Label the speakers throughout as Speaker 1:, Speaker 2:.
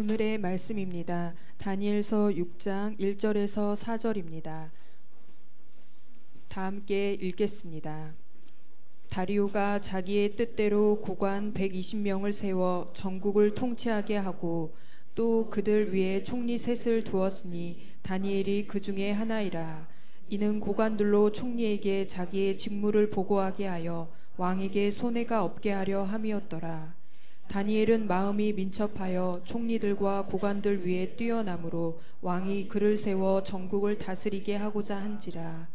Speaker 1: 오늘의 말씀입니다. 다니엘서 6장 1절에서 4절입니다. 다 함께 읽겠습니다. 다리오가 자기의 뜻대로 고관 120명을 세워 전국을 통치하게 하고 또 그들 위에 총리 셋을 두었으니 다니엘이 그 중에 하나이라. 이는 고관들로 총리에게 자기의 직무를 보고하게 하여 왕에게 손해가 없게 하려 함이었더라. 다니엘은 마음이 민첩하여 총리들과 고관들 위에 뛰어나므로 왕이 그를 세워 전국을 다스리게 하고자 한지라.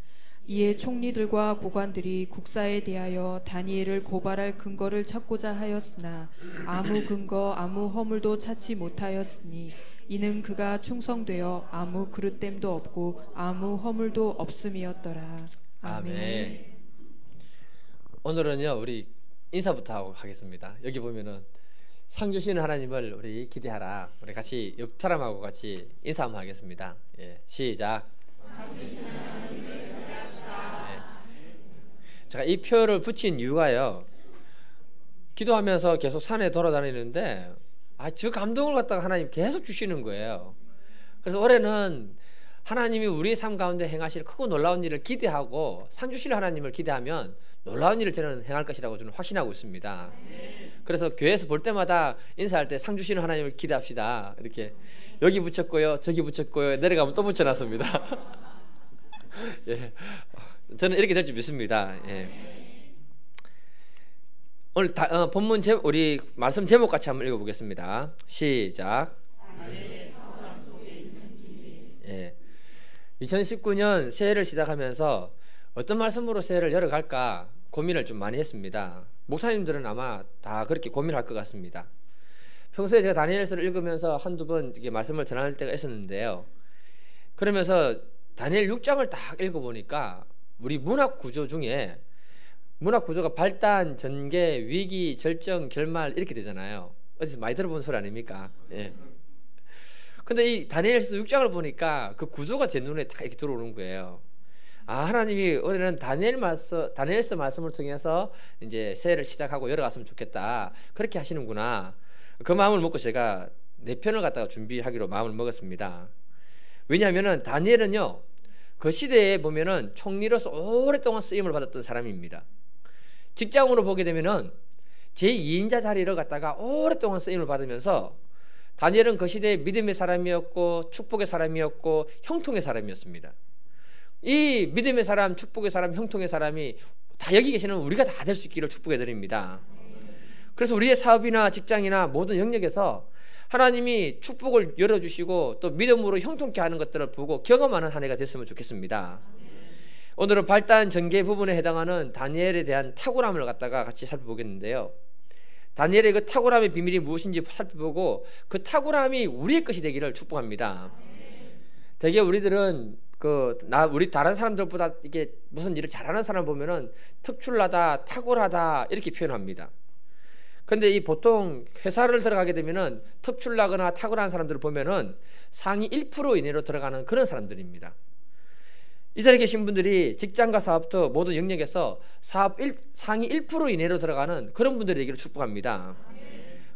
Speaker 1: 이에 총리들과 고관들이 국사에 대하여 다니엘을 고발할 근거를 찾고자 하였으나 아무 근거 아무 허물도 찾지 못하였으니 이는 그가 충성되어 아무 그릇됨도 없고 아무 허물도 없음이었더라. 아멘.
Speaker 2: 오늘은요 우리 인사부터 하고 가겠습니다. 여기 보면은 상 주시는 하나님을 우리 기대하라. 우리 같이 옆 사람하고 같이 인사 한번 하겠습니다. 예, 시작. 제가 이 표를 붙인 이유가요, 기도하면서 계속 산에 돌아다니는데 저 감동을 갖다가 하나님 계속 주시는 거예요. 그래서 올해는 하나님이 우리의 삶 가운데 행하실 크고 놀라운 일을 기대하고 상 주실 하나님을 기대하면 놀라운 일을 저는 행할 것이라고 저는 확신하고 있습니다. 그래서 교회에서 볼 때마다 인사할 때 상 주시는 하나님을 기대합시다. 이렇게 여기 붙였고요, 저기 붙였고요, 내려가면 또 붙여놨습니다. 예, 저는 이렇게 될 줄 믿습니다. 예. 오늘 본문 우리 말씀 제목 같이 한번 읽어보겠습니다. 시작. 예. 2019년 새해를 시작하면서 어떤 말씀으로 새해를 열어갈까 고민을 좀 많이 했습니다. 목사님들은 아마 다 그렇게 고민할 것 같습니다. 평소에 제가 다니엘서를 읽으면서 한두 번 이렇게 말씀을 전할 때가 있었는데요. 그러면서 다니엘 6장을 딱 읽어보니까 우리 문학 구조 중에 문학 구조가 발단, 전개, 위기, 절정, 결말 이렇게 되잖아요. 어디서 많이 들어본 소리 아닙니까? 예. 근데 이 다니엘서 6장을 보니까 그 구조가 제 눈에 딱 이렇게 들어오는 거예요. 하나님이 올해는 다니엘서 말씀을 통해서 이제 새해를 시작하고 열어갔으면 좋겠다, 그렇게 하시는구나. 그 마음을 먹고 제가 4편을 갖다가 준비하기로 마음을 먹었습니다. 왜냐하면은 다니엘은요, 그 시대에 보면은 총리로서 오랫동안 쓰임을 받았던 사람입니다. 직장으로 보게 되면은 제2인자 자리를 갖다가 오랫동안 쓰임을 받으면서 다니엘은 그 시대의 믿음의 사람이었고 축복의 사람이었고 형통의 사람이었습니다. 이 믿음의 사람, 축복의 사람, 형통의 사람이 다 여기 계시는 우리가 다 될 수 있기를 축복해 드립니다. 그래서 우리의 사업이나 직장이나 모든 영역에서 하나님이 축복을 열어주시고 또 믿음으로 형통케 하는 것들을 보고 경험하는 한 해가 됐으면 좋겠습니다. 오늘은 발단 전개 부분에 해당하는 다니엘에 대한 탁월함을 갖다가 같이 살펴보겠는데요. 다니엘의 그 탁월함의 비밀이 무엇인지 살펴보고 그 탁월함이 우리의 것이 되기를 축복합니다. 대개 우리들은 우리 다른 사람들보다 이게 무슨 일을 잘하는 사람 보면은 특출나다, 탁월하다 이렇게 표현합니다. 근데 이 보통 회사를 들어가게 되면은 특출나거나 탁월한 사람들을 보면은 상위 1% 이내로 들어가는 그런 사람들입니다. 이 자리에 계신 분들이 직장과 사업도 모든 영역에서 상위 1% 이내로 들어가는 그런 분들이 되기를 축복합니다.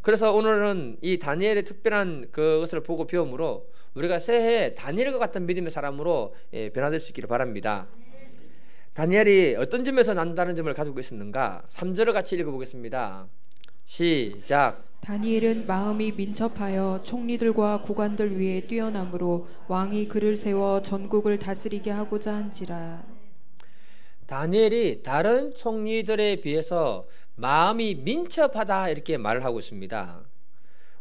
Speaker 2: 그래서 오늘은 이 다니엘의 특별한 그것을 보고 배움으로 우리가 새해에 다니엘과 같은 믿음의 사람으로 변화될 수 있기를 바랍니다. 다니엘이 어떤 점에서 난다는 점을 가지고 있었는가? 3절을 같이 읽어보겠습니다. 시작.
Speaker 1: 다니엘은 마음이 민첩하여 총리들과 고관들 위에 뛰어나므로 왕이 그를 세워 전국을 다스리게 하고자 한지라.
Speaker 2: 다니엘이 다른 총리들에 비해서 마음이 민첩하다 이렇게 말을 하고 있습니다.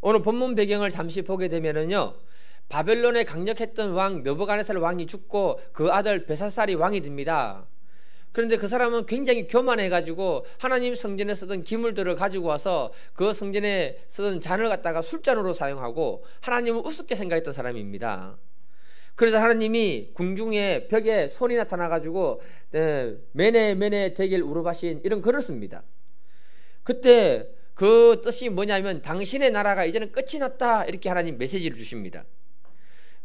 Speaker 2: 오늘 본문 배경을 잠시 보게 되면은요, 바벨론에 강력했던 왕 느부갓네살 왕이 죽고 그 아들 벨사살이 왕이 됩니다. 그런데 그 사람은 굉장히 교만해가지고 하나님 성전에 쓰던 기물들을 가지고 와서 그 성전에 쓰던 잔을 갖다가 술잔으로 사용하고 하나님을 우습게 생각했던 사람입니다. 그래서 하나님이 궁중에 벽에 손이 나타나가지고 메네 데길 우르바신 이런 글을 씁니다. 그때 그 뜻이 뭐냐면 당신의 나라가 이제는 끝이 났다 이렇게 하나님 메시지를 주십니다.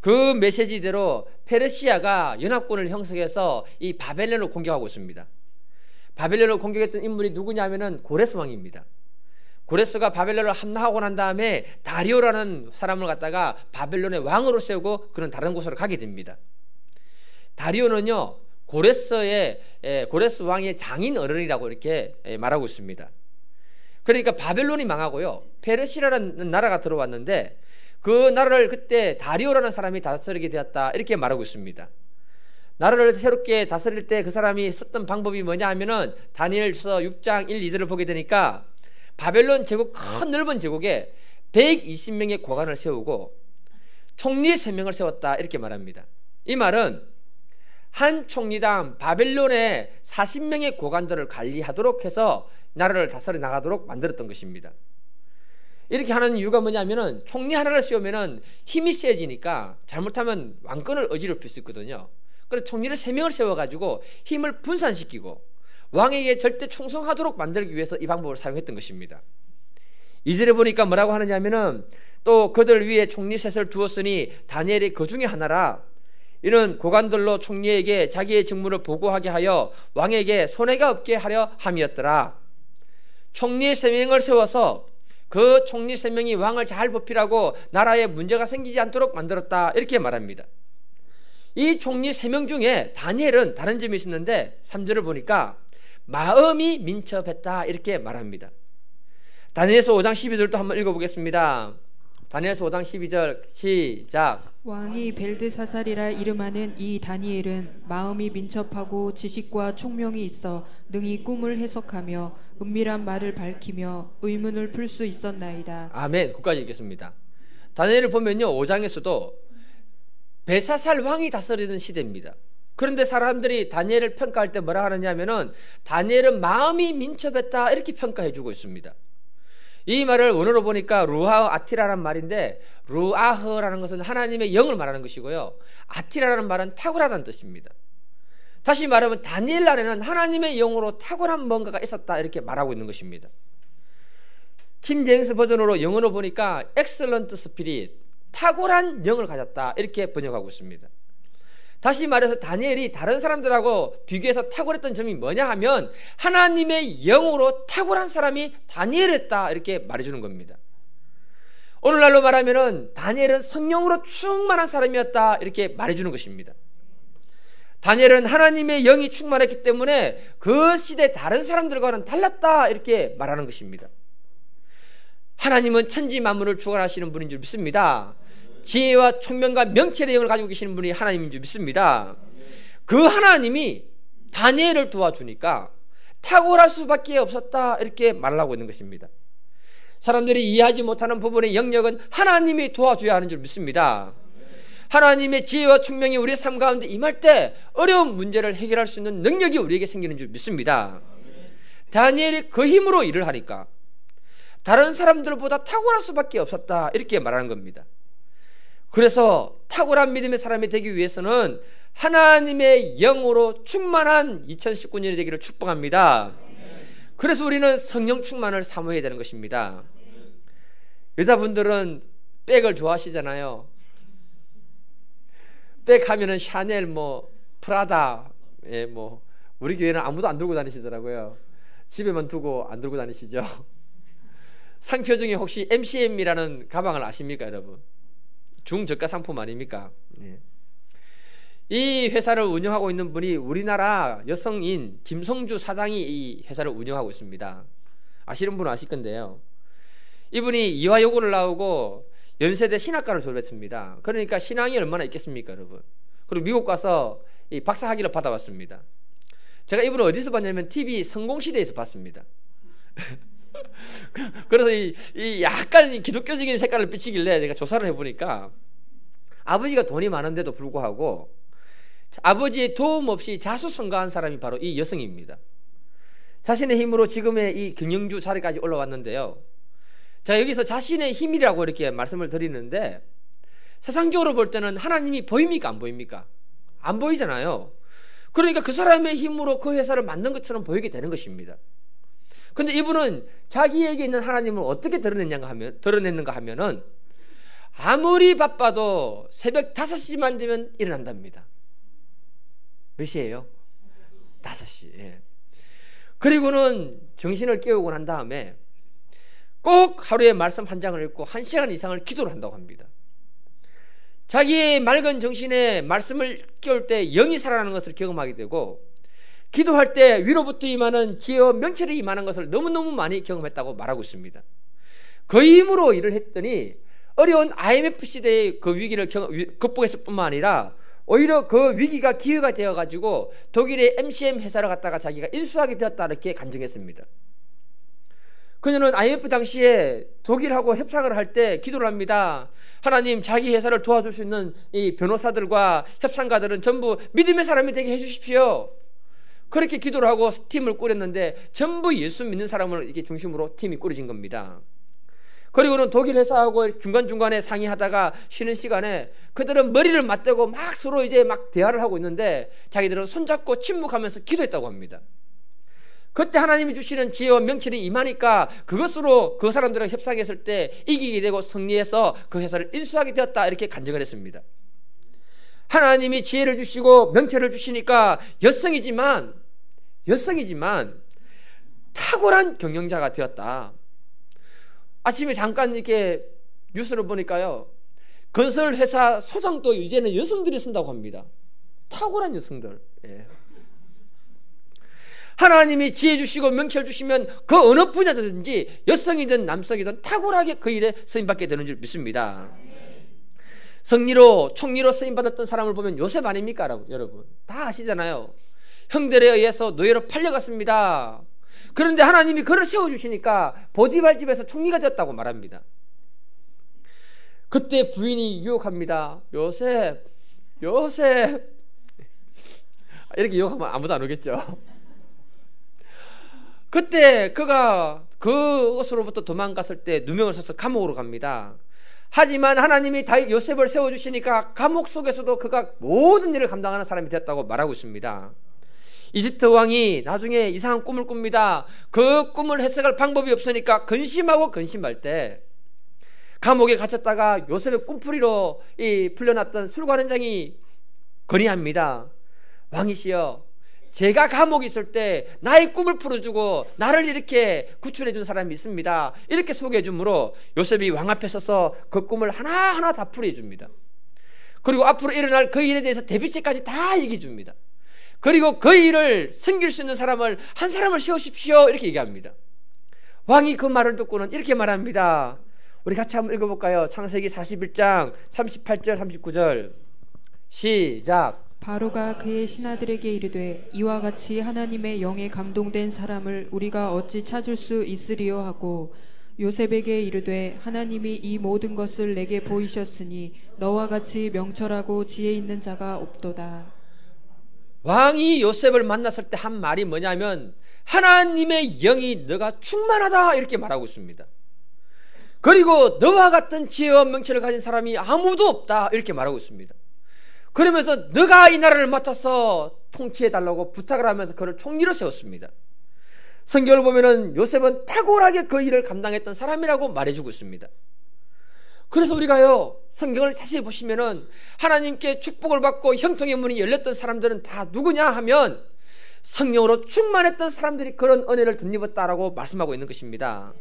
Speaker 2: 그 메시지대로 페르시아가 연합군을 형성해서 이 바벨론을 공격하고 있습니다. 바벨론을 공격했던 인물이 누구냐면은 고레스 왕입니다. 고레스가 바벨론을 함락하고 난 다음에 다리오라는 사람을 갖다가 바벨론의 왕으로 세우고 그런 다른 곳으로 가게 됩니다. 다리오는요, 고레스 왕의 장인 어른이라고 이렇게 말하고 있습니다. 그러니까 바벨론이 망하고요, 페르시아라는 나라가 들어왔는데 그 나라를 그때 다리오라는 사람이 다스리게 되었다, 이렇게 말하고 있습니다. 나라를 새롭게 다스릴 때 그 사람이 썼던 방법이 뭐냐 하면은 다니엘서 6장 1, 2절을 보게 되니까 바벨론 제국, 큰 넓은 제국에 120명의 고관을 세우고 총리 3명을 세웠다, 이렇게 말합니다. 이 말은 한 총리당 바벨론의 40명의 고관들을 관리하도록 해서 나라를 다스려 나가도록 만들었던 것입니다. 이렇게 하는 이유가 뭐냐면은 총리 하나를 세우면은 힘이 세지니까 잘못하면 왕권을 어지럽힐 수 있거든요. 그래서 총리를 3명을 세워가지고 힘을 분산시키고 왕에게 절대 충성하도록 만들기 위해서 이 방법을 사용했던 것입니다. 2절에 보니까 뭐라고 하느냐면은 또 그들 위에 총리 셋을 두었으니 다니엘이 그 중에 하나라. 이는 고관들로 총리에게 자기의 직무를 보고하게 하여 왕에게 손해가 없게 하려 함이었더라. 총리 3명을 세워서 그 총리 3명이 왕을 잘 보필하고 나라에 문제가 생기지 않도록 만들었다, 이렇게 말합니다. 이 총리 3명 중에 다니엘은 다른 점이 있었는데 3절을 보니까 마음이 민첩했다, 이렇게 말합니다. 다니엘서 5장 12절도 한번 읽어보겠습니다. 다니엘서 5장 12절 시작.
Speaker 1: 왕이 벨드사살이라 이름하는 이 다니엘은 마음이 민첩하고 지식과 총명이 있어 능히 꿈을 해석하며 은밀한 말을 밝히며 의문을 풀 수 있었나이다.
Speaker 2: 아멘. 끝까지 읽겠습니다. 다니엘을 보면요, 5장에서도 벨사살 왕이 다스리는 시대입니다. 그런데 사람들이 다니엘을 평가할 때 뭐라 하느냐 하면은 다니엘은 마음이 민첩했다, 이렇게 평가해 주고 있습니다. 이 말을 원어로 보니까 루아흐 아티라라는 말인데, 루아흐라는 것은 하나님의 영을 말하는 것이고요, 아티라라는 말은 탁월하다는 뜻입니다. 다시 말하면 다니엘 안에는 하나님의 영으로 탁월한 뭔가가 있었다, 이렇게 말하고 있는 것입니다. 킴 제임스 버전으로 영어로 보니까 excellent spirit, 탁월한 영을 가졌다, 이렇게 번역하고 있습니다. 다시 말해서 다니엘이 다른 사람들하고 비교해서 탁월했던 점이 뭐냐 하면 하나님의 영으로 탁월한 사람이 다니엘이었다, 이렇게 말해주는 겁니다. 오늘날로 말하면 다니엘은 성령으로 충만한 사람이었다, 이렇게 말해주는 것입니다. 다니엘은 하나님의 영이 충만했기 때문에 그 시대 다른 사람들과는 달랐다, 이렇게 말하는 것입니다. 하나님은 천지 만물을 주관하시는 분인 줄 믿습니다. 지혜와 총명과 명철의 영을 가지고 계시는 분이 하나님인 줄 믿습니다. 그 하나님이 다니엘을 도와주니까 탁월할 수밖에 없었다, 이렇게 말하고 있는 것입니다. 사람들이 이해하지 못하는 부분의 영역은 하나님이 도와줘야 하는 줄 믿습니다. 하나님의 지혜와 총명이 우리의 삶 가운데 임할 때 어려운 문제를 해결할 수 있는 능력이 우리에게 생기는 줄 믿습니다. 다니엘이 그 힘으로 일을 하니까 다른 사람들보다 탁월할 수밖에 없었다, 이렇게 말하는 겁니다. 그래서 탁월한 믿음의 사람이 되기 위해서는 하나님의 영으로 충만한 2019년이 되기를 축복합니다. 그래서 우리는 성령 충만을 사모해야 되는 것입니다. 여자분들은 백을 좋아하시잖아요. 백 하면은 샤넬, 프라다, 우리 교회는 아무도 안 들고 다니시더라고요. 집에만 두고 안 들고 다니시죠. 상표 중에 혹시 MCM이라는 가방을 아십니까, 여러분? 중저가 상품 아닙니까? 네. 이 회사를 운영하고 있는 분이 우리나라 여성인 김성주 사장이 이 회사를 운영하고 있습니다. 아시는 분은 아실 건데요, 이분이 이화여고를 나오고 연세대 신학과를 졸업했습니다. 그러니까 신앙이 얼마나 있겠습니까, 여러분? 그리고 미국 가서 이 박사학위를 받아왔습니다. 제가 이분을 어디서 봤냐면 TV 성공시대에서 봤습니다. 그래서 이 약간 기독교적인 색깔을 비치길래 제가 조사를 해보니까 아버지가 돈이 많은데도 불구하고 아버지의 도움 없이 자수성가한 사람이 바로 이 여성입니다. 자신의 힘으로 지금의 이 경영주 자리까지 올라왔는데요, 자, 여기서 자신의 힘이라고 이렇게 말씀을 드리는데 세상적으로 볼 때는 하나님이 보입니까, 안 보입니까? 안 보이잖아요. 그러니까 그 사람의 힘으로 그 회사를 만든 것처럼 보이게 되는 것입니다. 근데 이분은 자기에게 있는 하나님을 어떻게 드러냈는가 하면은 아무리 바빠도 새벽 5시만 되면 일어난답니다. 몇 시예요? 5시. 예. 그리고는 정신을 깨우고 난 다음에 꼭 하루에 말씀 한 장을 읽고 1시간 이상을 기도를 한다고 합니다. 자기의 맑은 정신에 말씀을 끼울 때 영이 살아나는 것을 경험하게 되고, 기도할 때 위로부터 임하는 지혜와 명철이 임하는 것을 너무너무 많이 경험했다고 말하고 있습니다. 그 힘으로 일을 했더니 어려운 IMF 시대의 그 위기를 극복했을 뿐만 아니라 오히려 그 위기가 기회가 되어가지고 독일의 MCM 회사를 갖다가 자기가 인수하게 되었다, 이렇게 간증했습니다. 그녀는 IMF 당시에 독일하고 협상을 할 때 기도를 합니다. 하나님, 자기 회사를 도와줄 수 있는 이 변호사들과 협상가들은 전부 믿음의 사람이 되게 해주십시오. 그렇게 기도를 하고 팀을 꾸렸는데 전부 예수 믿는 사람을 이렇게 중심으로 팀이 꾸려진 겁니다. 그리고는 독일 회사하고 중간중간에 상의하다가 쉬는 시간에 그들은 머리를 맞대고 막 서로 이제 막 대화를 하고 있는데 자기들은 손잡고 침묵하면서 기도했다고 합니다. 그때 하나님이 주시는 지혜와 명철이 임하니까 그것으로 그 사람들과 협상했을 때 이기게 되고 승리해서 그 회사를 인수하게 되었다, 이렇게 간증을 했습니다. 하나님이 지혜를 주시고 명철을 주시니까 여성이지만 탁월한 경영자가 되었다. 아침에 잠깐 이렇게 뉴스를 보니까요, 건설회사 소장도 이제는 여성들이 쓴다고 합니다. 탁월한 여성들. 예. 하나님이 지혜 주시고 명철 주시면 그 어느 분야든지 여성이든 남성이든 탁월하게 그 일에 쓰임받게 되는 줄 믿습니다. 총리로 쓰임받았던 사람을 보면 요셉 아닙니까, 여러분? 다 아시잖아요. 형들에 의해서 노예로 팔려갔습니다. 그런데 하나님이 그를 세워주시니까 보디발 집에서 총리가 되었다고 말합니다. 그때 부인이 유혹합니다. 요셉 이렇게 유혹하면 아무도 안 오겠죠. 그때 그가 그것으로부터 도망갔을 때 누명을 써서 감옥으로 갑니다. 하지만 하나님이 요셉을 세워주시니까 감옥 속에서도 그가 모든 일을 감당하는 사람이 되었다고 말하고 있습니다. 이집트 왕이 나중에 이상한 꿈을 꿉니다. 그 꿈을 해석할 방법이 없으니까 근심할 때 감옥에 갇혔다가 요셉의 꿈풀이로 풀려났던 술관원장이 건의합니다. 왕이시여, 제가 감옥에 있을 때 나의 꿈을 풀어주고 나를 이렇게 구출해준 사람이 있습니다. 이렇게 소개해주므로 요셉이 왕 앞에 서서 그 꿈을 하나하나 다 풀이해줍니다. 그리고 앞으로 일어날 그 일에 대해서 대비책까지 다 얘기해줍니다. 그리고 그 일을 섬길 수 있는 사람을 한 사람을 세우십시오, 이렇게 얘기합니다. 왕이 그 말을 듣고는 이렇게 말합니다. 우리 같이 한번 읽어볼까요? 창세기 41장 38절 39절 시작.
Speaker 1: 바로가 그의 신하들에게 이르되 이와 같이 하나님의 영에 감동된 사람을 우리가 어찌 찾을 수 있으리요 하고 요셉에게 이르되 하나님이 이 모든 것을 내게 보이셨으니 너와 같이 명철하고 지혜 있는 자가 없도다.
Speaker 2: 왕이 요셉을 만났을 때 한 말이 뭐냐면 하나님의 영이 너가 충만하다, 이렇게 말하고 있습니다. 그리고 너와 같은 지혜와 명철을 가진 사람이 아무도 없다, 이렇게 말하고 있습니다. 그러면서 너가 이 나라를 맡아서 통치해달라고 부탁을 하면서 그를 총리로 세웠습니다. 성경을 보면은 요셉은 탁월하게 그 일을 감당했던 사람이라고 말해주고 있습니다. 그래서 우리가요, 성경을 자세히 보시면은 하나님께 축복을 받고 형통의 문이 열렸던 사람들은 다 누구냐 하면 성령으로 충만했던 사람들이 그런 은혜를 덧입었다라고 말씀하고 있는 것입니다.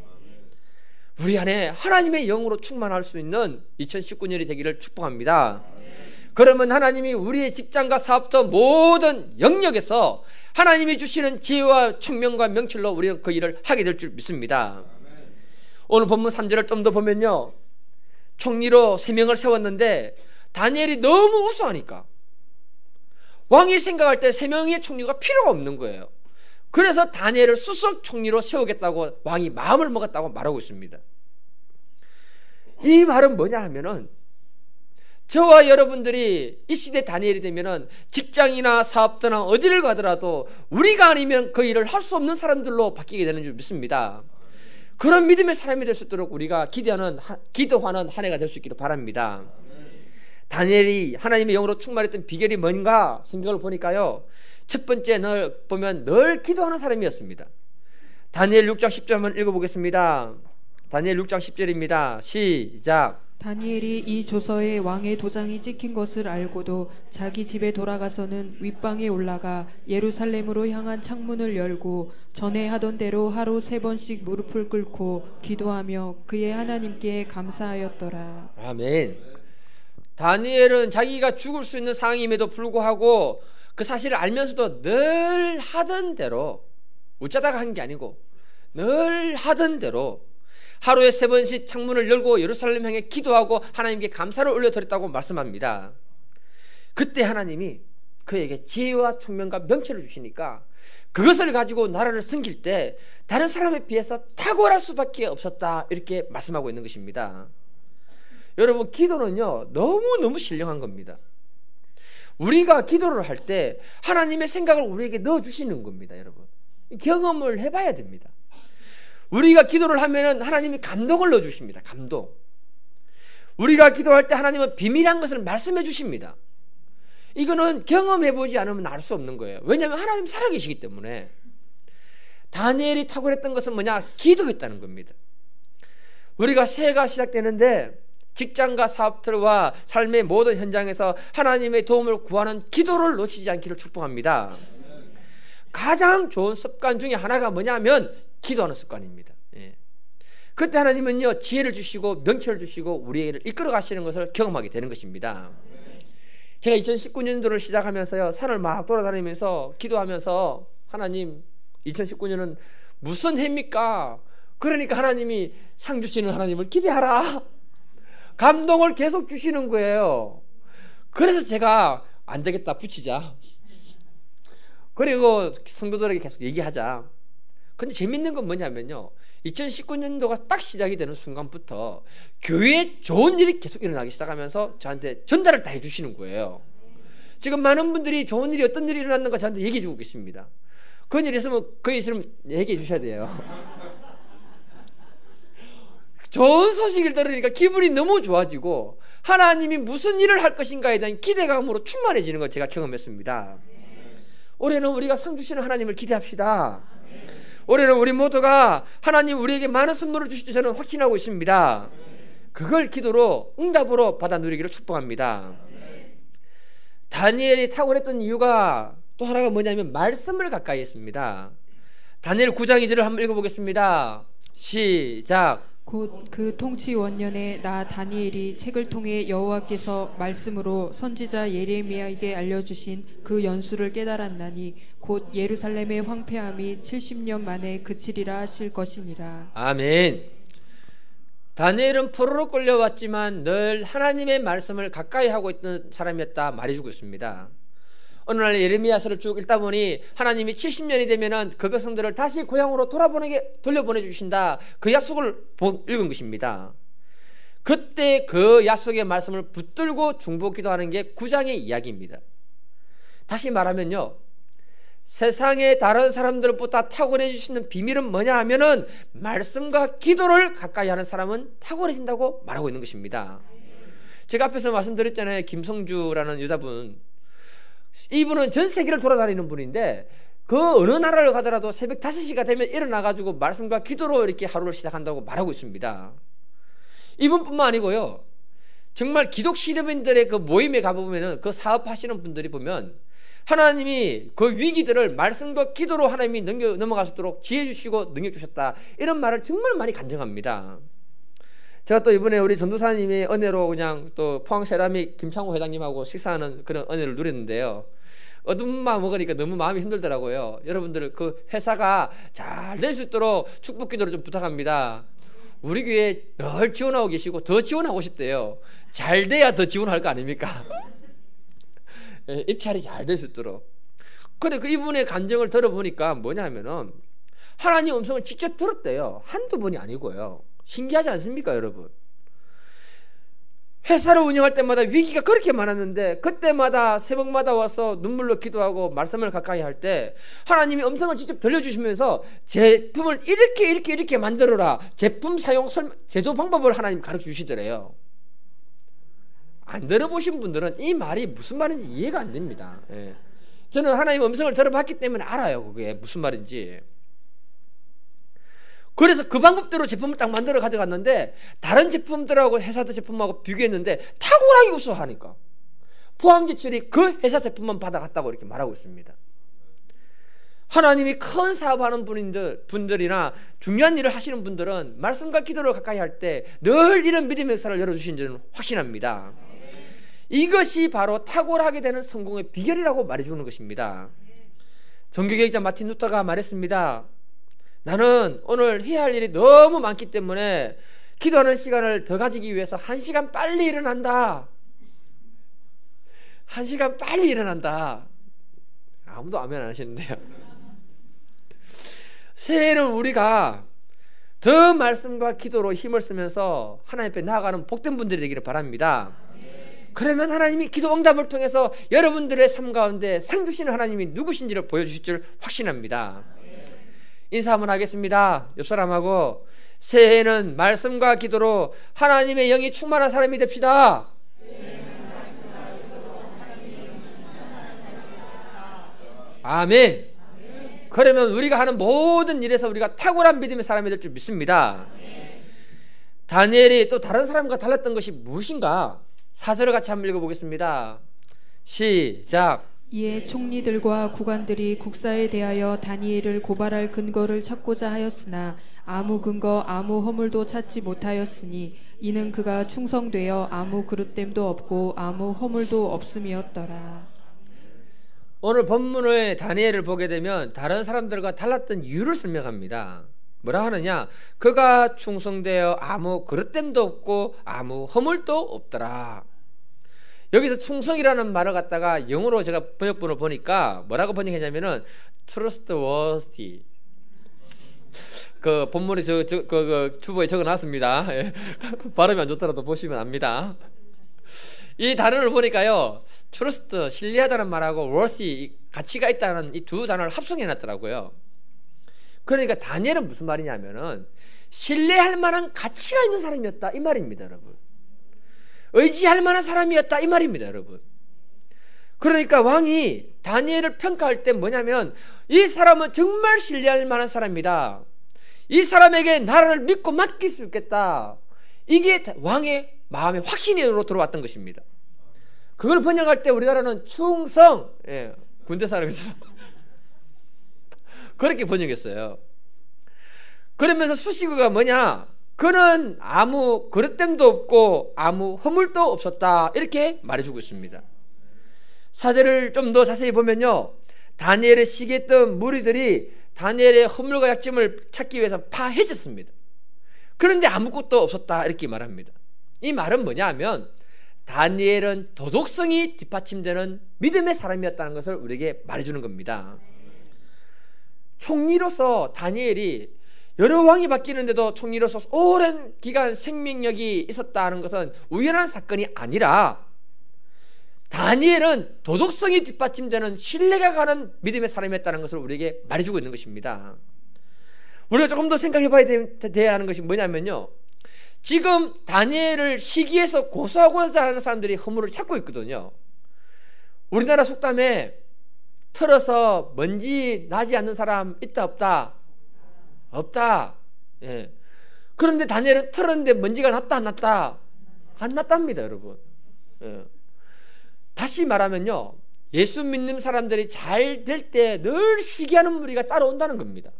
Speaker 2: 우리 안에 하나님의 영으로 충만할 수 있는 2019년이 되기를 축복합니다. 그러면 하나님이 우리의 직장과 사업터 모든 영역에서 하나님이 주시는 지혜와 총명과 명철로 우리는 그 일을 하게 될 줄 믿습니다. 오늘 본문 3절을 좀 더 보면요, 총리로 3명을 세웠는데 다니엘이 너무 우수하니까 왕이 생각할 때 3명의 총리가 필요가 없는 거예요. 그래서 다니엘을 수석 총리로 세우겠다고 왕이 마음을 먹었다고 말하고 있습니다. 이 말은 뭐냐 하면은 저와 여러분들이 이 시대 다니엘이 되면은 직장이나 사업터나 어디를 가더라도 우리가 아니면 그 일을 할 수 없는 사람들로 바뀌게 되는 줄 믿습니다. 그런 믿음의 사람이 될 수 있도록 우리가 기도하는 한 해가 될 수 있기를 바랍니다. 다니엘이 하나님의 영으로 충만했던 비결이 뭔가 성경을 보니까요, 첫 번째 늘 기도하는 사람이었습니다. 다니엘 6장 10절 한번 읽어보겠습니다. 다니엘 6장 10절입니다. 시작.
Speaker 1: 다니엘이 이 조서에 왕의 도장이 찍힌 것을 알고도 자기 집에 돌아가서는 윗방에 올라가 예루살렘으로 향한 창문을 열고 전에 하던 대로 하루 3번씩 무릎을 꿇고 기도하며 그의 하나님께 감사하였더라.
Speaker 2: 아멘. 다니엘은 자기가 죽을 수 있는 상황임에도 불구하고 그 사실을 알면서도 늘 하던 대로, 웃자다가 한 게 아니고 늘 하던 대로 하루에 3번씩 창문을 열고 예루살렘 향해 기도하고 하나님께 감사를 올려드렸다고 말씀합니다. 그때 하나님이 그에게 지혜와 총명과 명철을 주시니까 그것을 가지고 나라를 섬길 때 다른 사람에 비해서 탁월할 수밖에 없었다, 이렇게 말씀하고 있는 것입니다. 여러분, 기도는요 너무너무 신령한 겁니다. 우리가 기도를 할 때 하나님의 생각을 우리에게 넣어주시는 겁니다. 여러분, 경험을 해봐야 됩니다. 우리가 기도를 하면은 하나님이 감동을 넣어주십니다. 감동. 우리가 기도할 때 하나님은 비밀한 것을 말씀해 주십니다. 이거는 경험해보지 않으면 알 수 없는 거예요. 왜냐하면 하나님 살아계시기 때문에. 다니엘이 탁월했던 것은 뭐냐? 기도했다는 겁니다. 우리가 새해가 시작되는데 직장과 사업들과 삶의 모든 현장에서 하나님의 도움을 구하는 기도를 놓치지 않기를 축복합니다. 가장 좋은 습관 중에 하나가 뭐냐면 기도하는 습관입니다. 예. 그때 하나님은요 지혜를 주시고 명철을 주시고 우리를 이끌어 가시는 것을 경험하게 되는 것입니다. 제가 2019년도를 시작하면서요 산을 막 돌아다니면서 기도하면서, 하나님 2019년은 무슨 해입니까? 그러니까 하나님이 상 주시는 하나님을 기대하라, 감동을 계속 주시는 거예요. 그래서 제가 안 되겠다, 붙이자, 그리고 성도들에게 계속 얘기하자. 근데 재밌는 건 뭐냐면요, 2019년도가 딱 시작이 되는 순간부터 교회에 좋은 일이 계속 일어나기 시작하면서 저한테 전달을 다 해주시는 거예요. 지금 많은 분들이 좋은 일이 어떤 일이 일어났는가 저한테 얘기해 주고 계십니다. 그런 일이 있으면 얘기해 주셔야 돼요. 좋은 소식을 들으니까 기분이 너무 좋아지고 하나님이 무슨 일을 할 것인가에 대한 기대감으로 충만해지는 걸 제가 경험했습니다. 올해는 우리가 상 주시는 하나님을 기대합시다. 올해는 우리 모두가 하나님 우리에게 많은 선물을 주실지 저는 확신하고 있습니다. 그걸 기도로 응답으로 받아 누리기를 축복합니다. 다니엘이 탁월했던 이유가 또 하나가 뭐냐면 말씀을 가까이 했습니다. 다니엘 9장 2절을 한번 읽어보겠습니다. 시작.
Speaker 1: 곧 그 통치 원년에 나 다니엘이 책을 통해 여호와께서 말씀으로 선지자 예레미야에게 알려주신 그 연수를 깨달았나니 곧 예루살렘의 황폐함이 70년 만에 그치리라 하실 것이니라.
Speaker 2: 아멘. 다니엘은 포로로 끌려왔지만 늘 하나님의 말씀을 가까이 하고 있던 사람이었다 말해주고 있습니다. 어느 날 예레미야서를 쭉 읽다 보니 하나님이 70년이 되면은 그 백성들을 다시 고향으로 돌려보내 주신다, 그 약속을 읽은 것입니다. 그때 그 약속의 말씀을 붙들고 중보 기도하는 게 9장의 이야기입니다. 다시 말하면요, 세상의 다른 사람들보다 탁월해 주시는 비밀은 뭐냐 하면은 말씀과 기도를 가까이 하는 사람은 탁월해진다고 말하고 있는 것입니다. 제가 앞에서 말씀드렸잖아요. 김성주라는 여자분, 이분은 전 세계를 돌아다니는 분인데 그 어느 나라를 가더라도 새벽 5시가 되면 일어나가지고 말씀과 기도로 이렇게 하루를 시작한다고 말하고 있습니다. 이분뿐만 아니고요, 정말 기독 신도민들의 그 모임에 가보면은 그 사업하시는 분들이 보면 하나님이 그 위기들을 말씀과 기도로 하나님이 넘어갈 수 있도록 지혜 주시고 능력 주셨다, 이런 말을 정말 많이 간증합니다. 제가 또 이번에 우리 전도사님의 은혜로 그냥 또 포항 세라믹 김창호 회장님하고 식사하는 그런 은혜를 누렸는데요, 어둠만 먹으니까 너무 마음이 힘들더라고요. 여러분들 그 회사가 잘 될 수 있도록 축복 기도를 좀 부탁합니다. 우리 교회 늘 지원하고 계시고 더 지원하고 싶대요. 잘 돼야 더 지원할 거 아닙니까? 입찰이 잘 될 수 있도록. 근데 그 이분의 간증을 들어보니까 뭐냐면은 하나님 음성을 직접 들었대요. 한두 번이 아니고요. 신기하지 않습니까, 여러분? 회사를 운영할 때마다 위기가 그렇게 많았는데 그때마다 새벽마다 와서 눈물로 기도하고 말씀을 가까이 할 때 하나님이 음성을 직접 들려주시면서 제품을 이렇게 만들어라, 제품 사용 제조 방법을 하나님 가르쳐 주시더래요. 안 들어보신 분들은 이 말이 무슨 말인지 이해가 안 됩니다. 예. 저는 하나님의 음성을 들어봤기 때문에 알아요, 그게 무슨 말인지. 그래서 그 방법대로 제품을 딱 만들어 가져갔는데 다른 제품들하고 회사들 제품하고 비교했는데 탁월하게 우수하니까 포항지출이 그 회사 제품만 받아갔다고 이렇게 말하고 있습니다. 하나님이 큰 사업하는 분들이나 중요한 일을 하시는 분들은 말씀과 기도를 가까이 할 때 늘 이런 믿음의 역사를 열어주신 줄은 확신합니다. 이것이 바로 탁월하게 되는 성공의 비결이라고 말해주는 것입니다. 종교개혁자 마틴 루터가 말했습니다. 나는 오늘 해야 할 일이 너무 많기 때문에 기도하는 시간을 더 가지기 위해서 1시간 빨리 일어난다. 1시간 빨리 일어난다. 아무도 아멘 안 하시는데요. 새해에는 우리가 더 말씀과 기도로 힘을 쓰면서 하나님 앞에 나아가는 복된 분들이 되기를 바랍니다. 그러면 하나님이 기도 응답을 통해서 여러분들의 삶 가운데 상 주시는 하나님이 누구신지를 보여주실 줄 확신합니다. 인사 한번 하겠습니다. 옆 사람하고 새해에는 말씀과 기도로 하나님의 영이 충만한 사람이 됩시다. 아멘. 그러면 우리가 하는 모든 일에서 우리가 탁월한 믿음의 사람이 될 줄 믿습니다. 다니엘이 또 다른 사람과 달랐던 것이 무엇인가? 4절을 같이 한번 읽어보겠습니다. 시작.
Speaker 1: 이에 총리들과 국관들이 국사에 대하여 다니엘을 고발할 근거를 찾고자 하였으나 아무 근거 아무 허물도 찾지 못하였으니 이는 그가 충성되어 아무 그릇됨도 없고 아무 허물도 없음이었더라.
Speaker 2: 오늘 본문의 다니엘을 보게 되면 다른 사람들과 달랐던 이유를 설명합니다. 뭐라 하느냐? 그가 충성되어 아무 그릇됨도 없고 아무 허물도 없더라. 여기서 충성이라는 말을 갖다가 영어로 제가 번역본을 보니까 뭐라고 번역했냐면은 trustworthy. 그 본문에 그 투보에 적어놨습니다. 발음이 안 좋더라도 보시면 압니다. 이 단어를 보니까요, trust 신뢰하다는 말하고 worthy 가치가 있다는 이 두 단어를 합성해놨더라고요. 그러니까 다니엘은 무슨 말이냐면은 신뢰할 만한 가치가 있는 사람이었다 이 말입니다, 여러분. 의지할 만한 사람이었다 이 말입니다, 여러분. 그러니까 왕이 다니엘을 평가할 때 뭐냐면 이 사람은 정말 신뢰할 만한 사람이다. 이 사람에게 나라를 믿고 맡길 수 있겠다. 이게 왕의 마음의 확신으로 들어왔던 것입니다. 그걸 번역할 때 우리나라는 충성, 군대 사람이죠. 그렇게 번역했어요. 그러면서 수식어가 뭐냐? 그는 아무 그릇됨도 없고 아무 허물도 없었다 이렇게 말해주고 있습니다. 사제를 좀 더 자세히 보면요, 다니엘의 시기했던 무리들이 다니엘의 허물과 약점을 찾기 위해서 파헤쳤습니다. 그런데 아무것도 없었다 이렇게 말합니다. 이 말은 뭐냐 하면 다니엘은 도덕성이 뒷받침되는 믿음의 사람이었다는 것을 우리에게 말해주는 겁니다. 총리로서 다니엘이 여러 왕이 바뀌는데도 총리로서 오랜 기간 생명력이 있었다는 것은 우연한 사건이 아니라 다니엘은 도덕성이 뒷받침되는 신뢰가 가는 믿음의 사람이었다는 것을 우리에게 말해주고 있는 것입니다. 우리가 조금 더 생각해봐야 하는 것이 뭐냐면요, 지금 다니엘을 시기해서 고소하고자 하는 사람들이 허물을 찾고 있거든요. 우리나라 속담에 털어서 먼지 나지 않는 사람 있다 없다? 없다. 예. 그런데 다니엘은 털었는데 먼지가 났다 안 났다? 안 났답니다, 여러분. 예. 다시 말하면요, 예수 믿는 사람들이 잘 될 때 늘 시기하는 무리가 따라온다는 겁니다.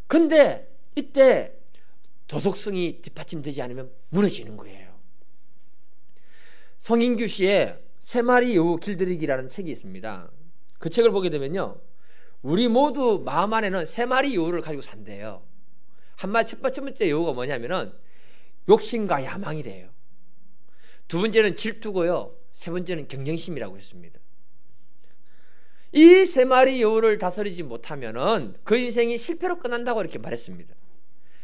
Speaker 2: 근데 이때 도덕성이 뒷받침되지 않으면 무너지는 거예요. 성인규 씨의 세 마리 여우 길들이기라는 책이 있습니다. 그 책을 보게 되면요, 우리 모두 마음 안에는 세 마리 여우를 가지고 산대요. 첫 번째 여우가 뭐냐면은 욕심과 야망이래요. 두 번째는 질투고요, 세 번째는 경쟁심이라고 했습니다. 이 세 마리 여우를 다스리지 못하면은 그 인생이 실패로 끝난다고 이렇게 말했습니다.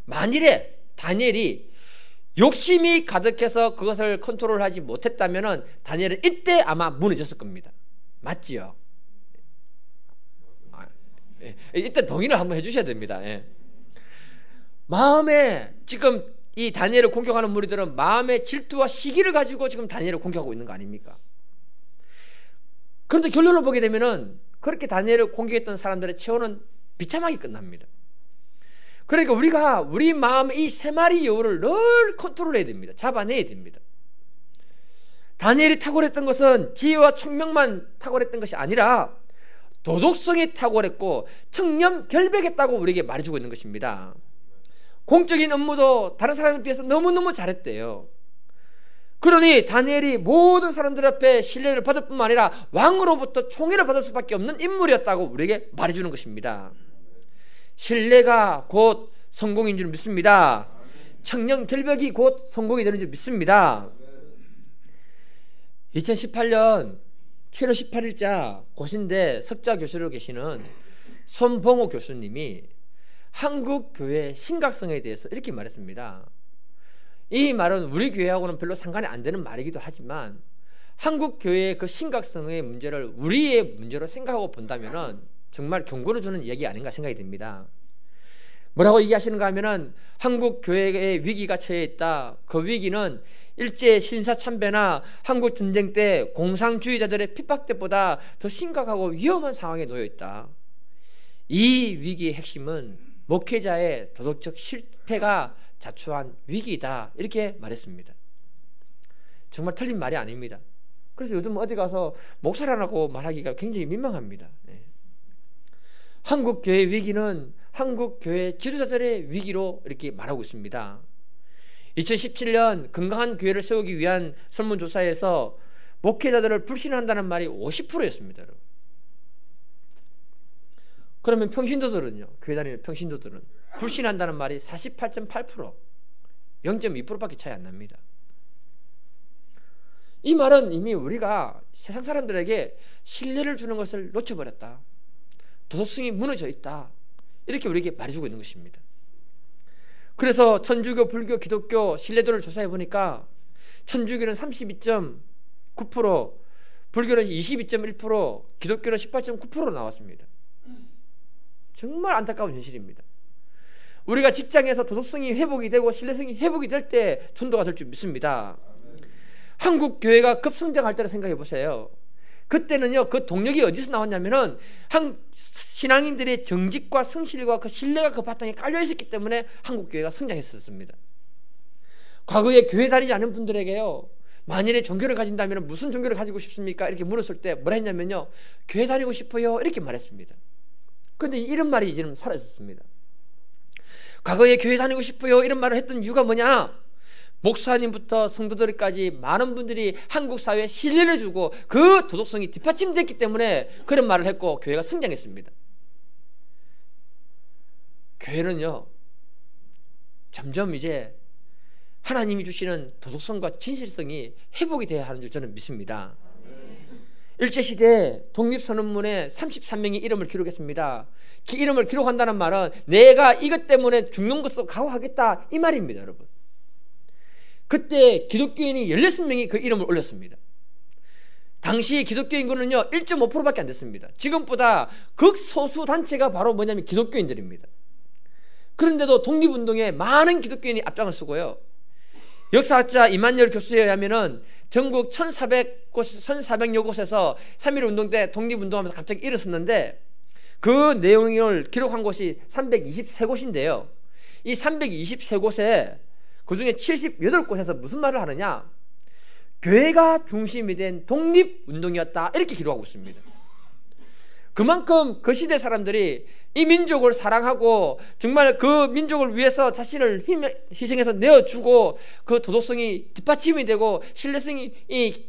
Speaker 2: 만일에 다니엘이 욕심이 가득해서 그것을 컨트롤하지 못했다면은 다니엘은 이때 아마 무너졌을 겁니다. 맞지요? 이때 동의를 한번 해주셔야 됩니다. 마음에 지금 이 다니엘을 공격하는 무리들은 마음의 질투와 시기를 가지고 지금 다니엘을 공격하고 있는 거 아닙니까? 그런데 결론을 보게 되면은 그렇게 다니엘을 공격했던 사람들의 처우는 비참하게 끝납니다. 그러니까 우리가 우리 마음의 이 세 마리 여우를 늘 컨트롤해야 됩니다. 잡아내야 됩니다. 다니엘이 탁월했던 것은 지혜와 총명만 탁월했던 것이 아니라 도덕성이 탁월했고 청렴결백했다고 우리에게 말해주고 있는 것입니다. 공적인 업무도 다른 사람에 비해서 너무너무 잘했대요. 그러니 다니엘이 모든 사람들 앞에 신뢰를 받을 뿐만 아니라 왕으로부터 총애를 받을 수밖에 없는 인물이었다고 우리에게 말해주는 것입니다. 신뢰가 곧 성공인 줄 믿습니다. 청렴결백이 곧 성공이 되는 줄 믿습니다. 2018년 7월 18일자 고신대 석자 교수로 계시는 손봉호 교수님이 한국 교회의 심각성에 대해서 이렇게 말했습니다. 이 말은 우리 교회하고는 별로 상관이 안 되는 말이기도 하지만 한국 교회의 그 심각성의 문제를 우리의 문제로 생각하고 본다면은 정말 경고를 주는 얘기 아닌가 생각이 듭니다. 뭐라고 얘기하시는가 하면은 한국 교회의 위기가 처해 있다. 그 위기는 일제 신사참배나 한국 전쟁 때 공산주의자들의 핍박 때보다 더 심각하고 위험한 상황에 놓여 있다. 이 위기의 핵심은 목회자의 도덕적 실패가 자초한 위기이다. 이렇게 말했습니다. 정말 틀린 말이 아닙니다. 그래서 요즘 어디 가서 목사라고 말하기가 굉장히 민망합니다. 한국 교회 위기는 한국 교회 지도자들의 위기로 이렇게 말하고 있습니다. 2017년 건강한 교회를 세우기 위한 설문조사에서 목회자들을 불신한다는 말이 50%였습니다. 그러면 평신도들은요? 교회 다니는 평신도들은 불신한다는 말이 48.8%, 0.2%밖에 차이 안 납니다. 이 말은 이미 우리가 세상 사람들에게 신뢰를 주는 것을 놓쳐버렸다. 도덕성이 무너져 있다. 이렇게 우리에게 말해주고 있는 것입니다. 그래서 천주교, 불교, 기독교 신뢰도를 조사해 보니까 천주교는 32.9%, 불교는 22.1%, 기독교는 18.9% 나왔습니다. 정말 안타까운 현실입니다. 우리가 직장에서 도덕성이 회복이 되고 신뢰성이 회복이 될 때 전도가 될 줄 믿습니다. 한국 교회가 급성장할 때를 생각해 보세요. 그때는요, 그 동력이 어디서 나왔냐면은 신앙인들의 정직과 성실과 그 신뢰가 그 바탕에 깔려 있었기 때문에 한국 교회가 성장했었습니다. 과거에 교회 다니지 않은 분들에게요, 만일에 종교를 가진다면 무슨 종교를 가지고 싶습니까? 이렇게 물었을 때 뭐라 했냐면요, 교회 다니고 싶어요. 이렇게 말했습니다. 그런데 이런 말이 이제는 사라졌습니다. 과거에 교회 다니고 싶어요. 이런 말을 했던 이유가 뭐냐? 목사님부터 성도들까지 많은 분들이 한국 사회에 신뢰를 주고 그 도덕성이 뒷받침됐기 때문에 그런 말을 했고 교회가 성장했습니다. 교회는요, 점점 이제 하나님이 주시는 도덕성과 진실성이 회복이 돼야 하는 줄 저는 믿습니다. 일제시대 독립선언문에 33명의 이름을 기록했습니다. 그 이름을 기록한다는 말은 내가 이것 때문에 죽는 것도 각오하겠다, 이 말입니다. 여러분, 그때 기독교인이 16명이 그 이름을 올렸습니다. 당시 기독교 인구는요 1.5%밖에 안 됐습니다. 지금보다 극소수 단체가 바로 뭐냐면 기독교인들입니다. 그런데도 독립운동에 많은 기독교인이 앞장을 서고요, 역사학자 이만열 교수에 의하면은 전국 1400여 곳에서 3.1 운동 때 독립운동하면서 갑자기 일어섰는데 그 내용을 기록한 곳이 323곳인데요 이 323곳에 그 중에 78곳에서 무슨 말을 하느냐, 교회가 중심이 된 독립운동이었다, 이렇게 기록하고 있습니다. 그만큼 그 시대 사람들이 이 민족을 사랑하고 정말 그 민족을 위해서 자신을 희생해서 내어주고 그 도덕성이 뒷받침이 되고 신뢰성이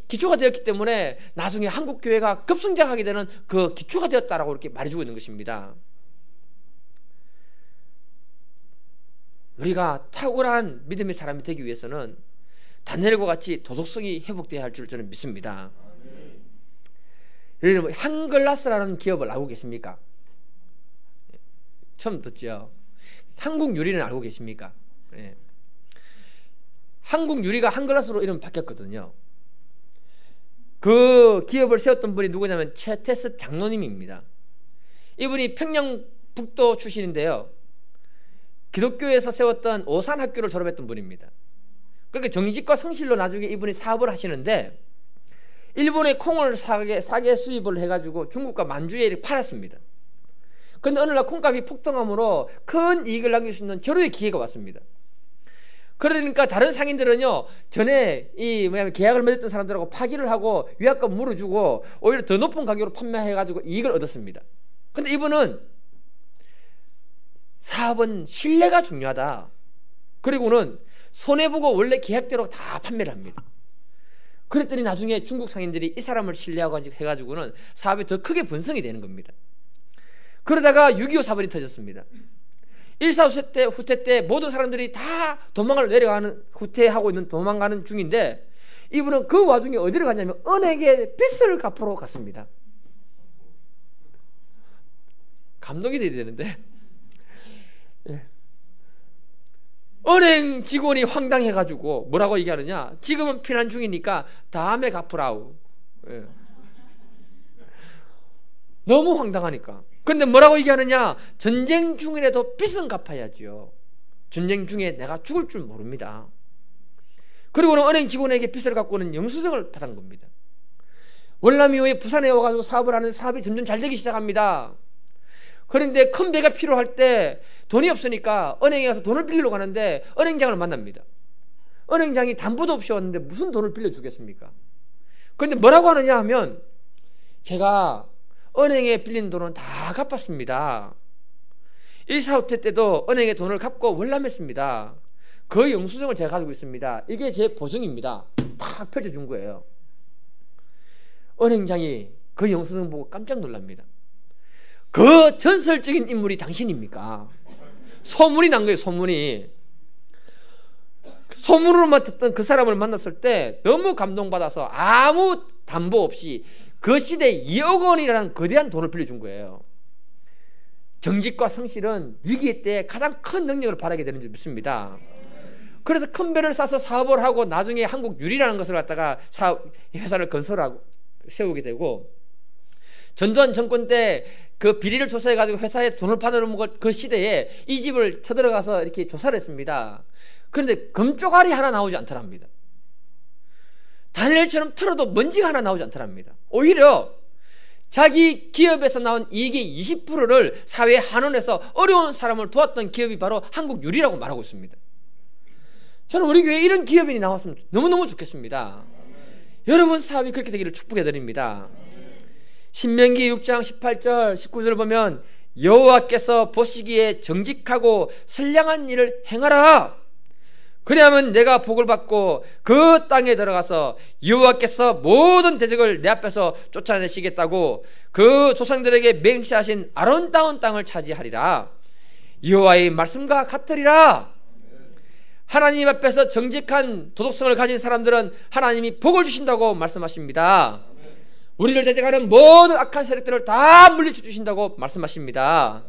Speaker 2: 기초가 되었기 때문에 나중에 한국교회가 급성장하게 되는 그 기초가 되었다라고 이렇게 말해주고 있는 것입니다. 우리가 탁월한 믿음의 사람이 되기 위해서는 다니엘과 같이 도덕성이 회복되어야 할 줄 저는 믿습니다. 예를 들면 한글라스라는 기업을 알고 계십니까? 처음 듣죠. 한국유리는 알고 계십니까? 예. 한국유리가 한글라스로 이름 바뀌었거든요. 그 기업을 세웠던 분이 누구냐면 최태스 장로님입니다. 이분이 평양북도 출신인데요, 기독교에서 세웠던 오산학교를 졸업했던 분입니다. 그러니까 정직과 성실로 나중에 이분이 사업을 하시는데 일본의 콩을 싸게 수입을 해가지고 중국과 만주에 팔았습니다. 근데 어느 날 콩값이 폭등함으로 큰 이익을 남길 수 있는 절호의 기회가 왔습니다. 그러니까 다른 상인들은요, 전에 계약을 맺었던 사람들하고 파기를 하고 위약금 물어주고 오히려 더 높은 가격으로 판매해가지고 이익을 얻었습니다. 근데 이분은 사업은 신뢰가 중요하다. 그리고는 손해보고 원래 계약대로 다 판매를 합니다. 그랬더니 나중에 중국 상인들이 이 사람을 신뢰하고 해가지고는 사업이 더 크게 번성이 되는 겁니다. 그러다가 6.25 사건이 터졌습니다. 1사 후퇴 때 모든 사람들이 다 도망을 내려가는, 후퇴하고 있는 도망가는 중인데 이분은 그 와중에 어디를 갔냐면 은행에 빚을 갚으러 갔습니다. 감동이 돼야 되는데, 예. 은행 직원이 황당해가지고 뭐라고 얘기하느냐, 지금은 피난 중이니까 다음에 갚으라우. 예. 너무 황당하니까. 근데 뭐라고 얘기하느냐, 전쟁 중이라도 빚은 갚아야지요. 전쟁 중에 내가 죽을 줄 모릅니다. 그리고는 은행 직원에게 빚을 갚고는 영수증을 받은 겁니다. 월남 이후에 부산에 와가지고 사업을 하는, 사업이 점점 잘 되기 시작합니다. 그런데 큰 배가 필요할 때 돈이 없으니까 은행에 가서 돈을 빌리러 가는데 은행장을 만납니다. 은행장이 담보도 없이 왔는데 무슨 돈을 빌려주겠습니까? 그런데 뭐라고 하느냐 하면, 제가 은행에 빌린 돈은 다 갚았습니다. 1사 후퇴 때도 은행에 돈을 갚고 월남했습니다. 그 영수증을 제가 가지고 있습니다. 이게 제 보증입니다. 딱 펼쳐준 거예요. 은행장이 그 영수증 보고 깜짝 놀랍니다. 그 전설적인 인물이 당신입니까? 소문이 난 거예요. 소문으로만 듣던 그 사람을 만났을 때 너무 감동받아서 아무 담보 없이 그 시대에 2억 원이라는 거대한 돈을 빌려준 거예요. 정직과 성실은 위기 때 가장 큰 능력을 발휘하게 되는 줄 믿습니다. 그래서 큰 배를 싸서 사업을 하고 나중에 한국 유리라는 것을 갖다가 회사를 건설하고 세우게 되고, 전두환 정권 때 그 비리를 조사해가지고 회사에 돈을 받아먹을 그 시대에 이 집을 쳐들어가서 이렇게 조사를 했습니다. 그런데 금쪽알이 하나 나오지 않더랍니다. 다니엘처럼 털어도 먼지가 하나 나오지 않더랍니다. 오히려 자기 기업에서 나온 이익의 20%를 사회에 환원해서 어려운 사람을 도왔던 기업이 바로 한국유리라고 말하고 있습니다. 저는 우리 교회에 이런 기업인이 나왔으면 너무너무 좋겠습니다. 여러분 사업이 그렇게 되기를 축복해드립니다. 신명기 6장 18절 19절을 보면, 여호와께서 보시기에 정직하고 선량한 일을 행하라. 그리하면 내가 복을 받고 그 땅에 들어가서 여호와께서 모든 대적을 내 앞에서 쫓아내시겠다고 그 조상들에게 맹세하신 아름다운 땅을 차지하리라. 여호와의 말씀과 같으리라. 하나님 앞에서 정직한 도덕성을 가진 사람들은 하나님이 복을 주신다고 말씀하십니다. 우리를 대적하는 모든 악한 세력들을 다 물리쳐 주신다고 말씀하십니다.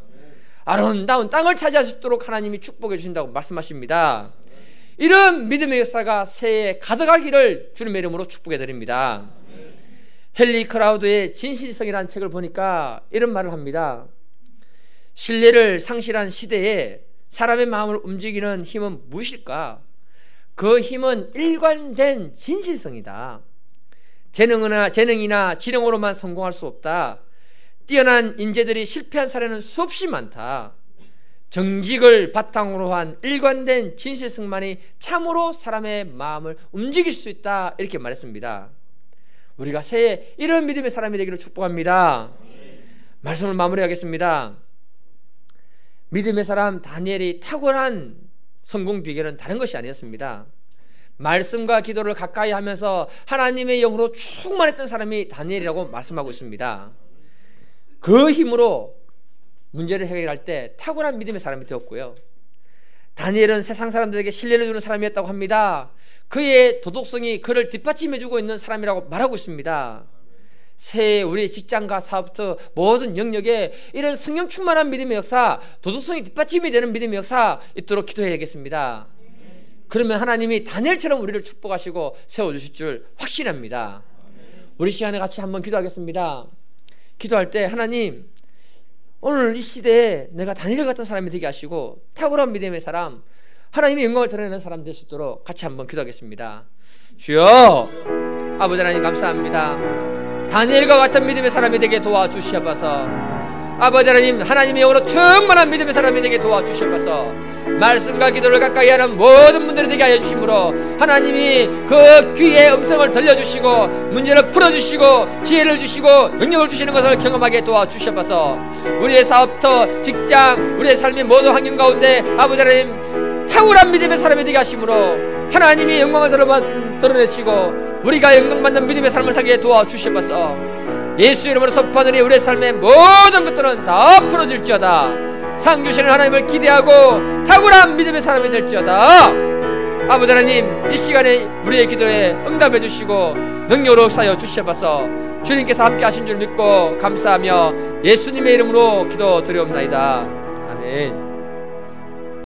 Speaker 2: 아름다운 땅을 차지할 수 있도록 하나님이 축복해 주신다고 말씀하십니다. 이런 믿음의 역사가 새해에 가득하기를 주님의 이름으로 축복해 드립니다. 헨리 크라우드의 진실성이라는 책을 보니까 이런 말을 합니다. 신뢰를 상실한 시대에 사람의 마음을 움직이는 힘은 무엇일까? 그 힘은 일관된 진실성이다. 재능이나 지능으로만 성공할 수 없다. 뛰어난 인재들이 실패한 사례는 수없이 많다. 정직을 바탕으로 한 일관된 진실성만이 참으로 사람의 마음을 움직일 수 있다. 이렇게 말했습니다. 우리가 새해 이런 믿음의 사람이 되기를 축복합니다. 말씀을 마무리하겠습니다. 믿음의 사람 다니엘이 탁월한 성공 비결은 다른 것이 아니었습니다. 말씀과 기도를 가까이 하면서 하나님의 영으로 충만했던 사람이 다니엘이라고 말씀하고 있습니다. 그 힘으로 문제를 해결할 때 탁월한 믿음의 사람이 되었고요. 다니엘은 세상 사람들에게 신뢰를 주는 사람이었다고 합니다. 그의 도덕성이 그를 뒷받침해주고 있는 사람이라고 말하고 있습니다. 새해 우리의 직장과 사업부터 모든 영역에 이런 성령 충만한 믿음의 역사, 도덕성이 뒷받침이 되는 믿음의 역사 있도록 기도해야겠습니다. 그러면 하나님이 다니엘처럼 우리를 축복하시고 세워주실 줄 확신합니다. 우리 시간에 같이 한번 기도하겠습니다. 기도할 때 하나님, 오늘 이 시대에 내가 다니엘 같은 사람이 되게 하시고 탁월한 믿음의 사람, 하나님의 영광을 드러내는 사람 될 수 있도록 같이 한번 기도하겠습니다. 주여, 아버지 하나님 감사합니다. 다니엘과 같은 믿음의 사람이 되게 도와주시옵소서. 아버지 하나님, 하나님의 영으로 충만한 믿음의 사람이 되게 도와주셔서 말씀과 기도를 가까이 하는 모든 분들이 되게 하여 주심으로 하나님이 그 귀의 음성을 들려주시고 문제를 풀어주시고 지혜를 주시고 능력을 주시는 것을 경험하게 도와주셔서 우리의 사업터, 직장, 우리의 삶의 모든 환경 가운데 아버지 하나님 탁월한 믿음의 사람이 되게 하심으로 하나님이 영광을 드러내시고 우리가 영광받는 믿음의 삶을 살게 도와주셔서 예수 이름으로 선포하노니 우리의 삶의 모든 것들은 다 풀어질지어다. 상 주시는 하나님을 기대하고 탁월한 믿음의 사람이 될지어다. 아버지 하나님, 이 시간에 우리의 기도에 응답해 주시고 능력으로 사여 주셔서 주님께서 함께 하신 줄 믿고 감사하며 예수님의 이름으로 기도 드리옵나이다. 아멘.